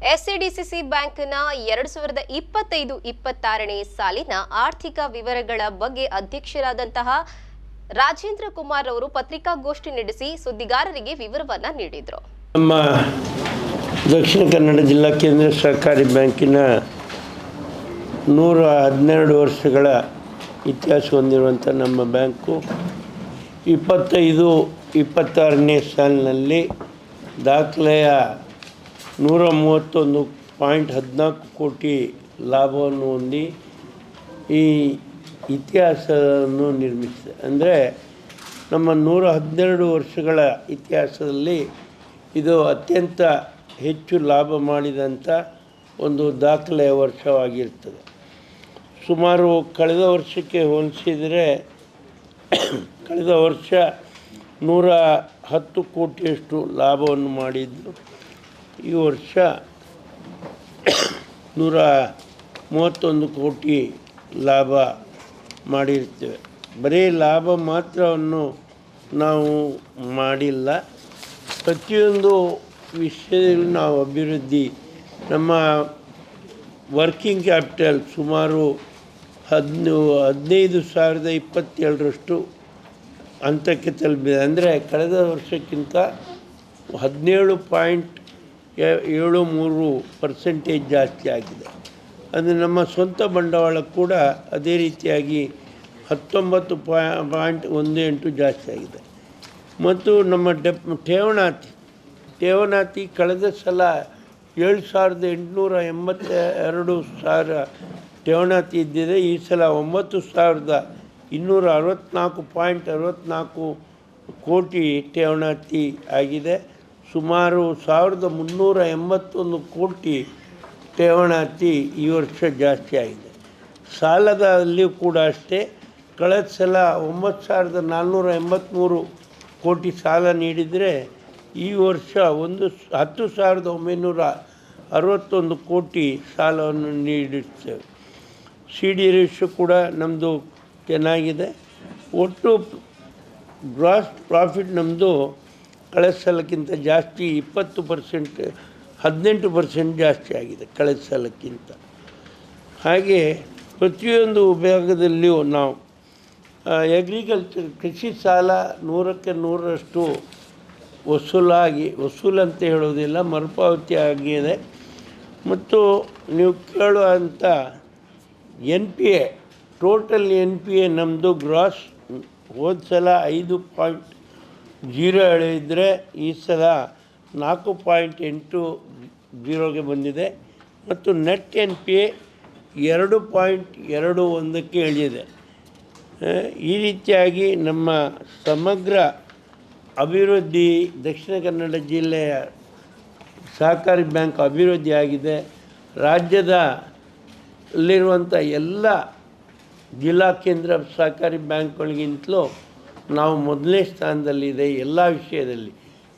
SCDCC ಬ್ಯಾಂಕ್ನ 2025-26ನೇ ಸಾಲಿನ ಆರ್ಥಿಕ ವಿವರಗಳ ಬಗ್ಗೆ ಅಧ್ಯಕ್ಷರಾದಂತಹ ರಾಜೇಂದ್ರ ಕುಮಾರ್ ಅವರು ಪತ್ರಿಕಾಗೋಷ್ಠಿ ನಡೆಸಿ ಸುದ್ದಿಗಾರರಿಗೆ ವಿವರವನ್ನು ನೀಡಿದರು. ನಮ್ಮ ದಕ್ಷಿಣ ಕನ್ನಡ ಜಿಲ್ಲಾ ಕೇಂದ್ರ ಸಹಕಾರಿ ಬ್ಯಾಂಕಿನ 112 ವರ್ಷಗಳ ಇತಿಹಾಸ ಹೊಂದಿರುವಂಥ ನಮ್ಮ ಬ್ಯಾಂಕು 25-26ನೇ ಸಾಲಿನಲ್ಲಿ ದಾಖಲೆಯ 131.14 ಕೋಟಿ ಲಾಭವನ್ನು ಹೊಂದಿ ಈ ಇತಿಹಾಸವನ್ನು ನಿರ್ಮಿಸಿದೆ. ಅಂದರೆ ನಮ್ಮ 112 ವರ್ಷಗಳ ಇತಿಹಾಸದಲ್ಲಿ ಇದು ಅತ್ಯಂತ ಹೆಚ್ಚು ಲಾಭ ಮಾಡಿದಂಥ ಒಂದು ದಾಖಲೆಯ ವರ್ಷವಾಗಿರ್ತದೆ. ಸುಮಾರು ಕಳೆದ ವರ್ಷಕ್ಕೆ ಹೋಲಿಸಿದರೆ ಕಳೆದ ವರ್ಷ 110 ಕೋಟಿಯಷ್ಟು ಲಾಭವನ್ನು ಮಾಡಿದ್ದು, ಈ ವರ್ಷ 131 ಕೋಟಿ ಲಾಭ ಮಾಡಿರ್ತೇವೆ. ಬರೀ ಲಾಭ ಮಾತ್ರವನ್ನು ನಾವು ಮಾಡಿಲ್ಲ, ಪ್ರತಿಯೊಂದು ವಿಷಯದಲ್ಲಿ ನಾವು ಅಭಿವೃದ್ಧಿ, ನಮ್ಮ ವರ್ಕಿಂಗ್ ಕ್ಯಾಪಿಟಲ್ ಸುಮಾರು 15,027 ಹಂತಕ್ಕೆ ತಲುಪಿದೆ. ಅಂದರೆ ಕಳೆದ ವರ್ಷಕ್ಕಿಂತ 17.73% ಜಾಸ್ತಿ ಆಗಿದೆ. ಅದು ನಮ್ಮ ಸ್ವಂತ ಬಂಡವಾಳ ಕೂಡ ಅದೇ ರೀತಿಯಾಗಿ 19.18 ಜಾಸ್ತಿ ಆಗಿದೆ. ಮತ್ತು ನಮ್ಮ ಠೇವಣಾತಿ ಕಳೆದ ಸಲ 7,882 ಠೇವಣಾತಿ ಇದ್ದಿದೆ. ಈ ಸಲ 9,264.64 ಕೋಟಿ ಠೇವಣಾತಿ ಆಗಿದೆ. ಸುಮಾರು 1,381 ಕೋಟಿ ಠೇವಣಾತಿ ಈ ವರ್ಷ ಜಾಸ್ತಿ ಆಗಿದೆ. ಸಾಲದಲ್ಲಿ ಕೂಡ ಅಷ್ಟೇ, ಕಳೆದ ಸಲ 9,483 ಕೋಟಿ ಸಾಲ ನೀಡಿದರೆ ಈ ವರ್ಷ 10,961 ಕೋಟಿ ಸಾಲವನ್ನು ನೀಡಿರ್ತೇವೆ. ಸಿ ಡಿ ರೇಷಿಯೋ ಕೂಡ ನಮ್ಮದು ಚೆನ್ನಾಗಿದೆ. ಒಟ್ಟು ಗ್ರಾಸ್ ಪ್ರಾಫಿಟ್ ನಮ್ಮದು ಕಳೆದ ಸಲಕ್ಕಿಂತ ಜಾಸ್ತಿ 18% ಜಾಸ್ತಿ ಆಗಿದೆ ಕಳೆದ ಸಲಕ್ಕಿಂತ. ಹಾಗೆ ಪ್ರತಿಯೊಂದು ವಿಭಾಗದಲ್ಲಿಯೂ ನಾವು ಕೃಷಿ ಸಾಲ 100ಕ್ಕೆ 100ರಷ್ಟು ವಸೂಲಂತ ಹೇಳೋದಿಲ್ಲ, ಮರುಪಾವತಿ ಆಗಿದೆ. ಮತ್ತು ನೀವು ಕೇಳುವಂಥ ಟೋಟಲ್ NPA ನಮ್ಮದು ಗ್ರಾಸ್ ಹೋದ ಸಲ 5.07 ಇದ್ದರೆ ಈ ಸಲ 4.80ಗೆ ಬಂದಿದೆ. ಮತ್ತು ನೆಟ್ NPA 2.21ಕ್ಕೆ ಇಳಿದಿದೆ. ಈ ರೀತಿಯಾಗಿ ನಮ್ಮ ಸಮಗ್ರ ಅಭಿವೃದ್ಧಿ ದಕ್ಷಿಣ ಕನ್ನಡ ಜಿಲ್ಲೆಯ ಸಹಕಾರಿ ಬ್ಯಾಂಕ್ ಅಭಿವೃದ್ಧಿಯಾಗಿದೆ. ರಾಜ್ಯದಲ್ಲಿರುವಂಥ ಎಲ್ಲ ಜಿಲ್ಲಾ ಕೇಂದ್ರ ಸಹಕಾರಿ ಬ್ಯಾಂಕ್ಗಳಿಗಿಂತಲೂ ನಾವು ಮೊದಲನೇ ಸ್ಥಾನದಲ್ಲಿದೆ ಎಲ್ಲ ವಿಷಯದಲ್ಲಿ.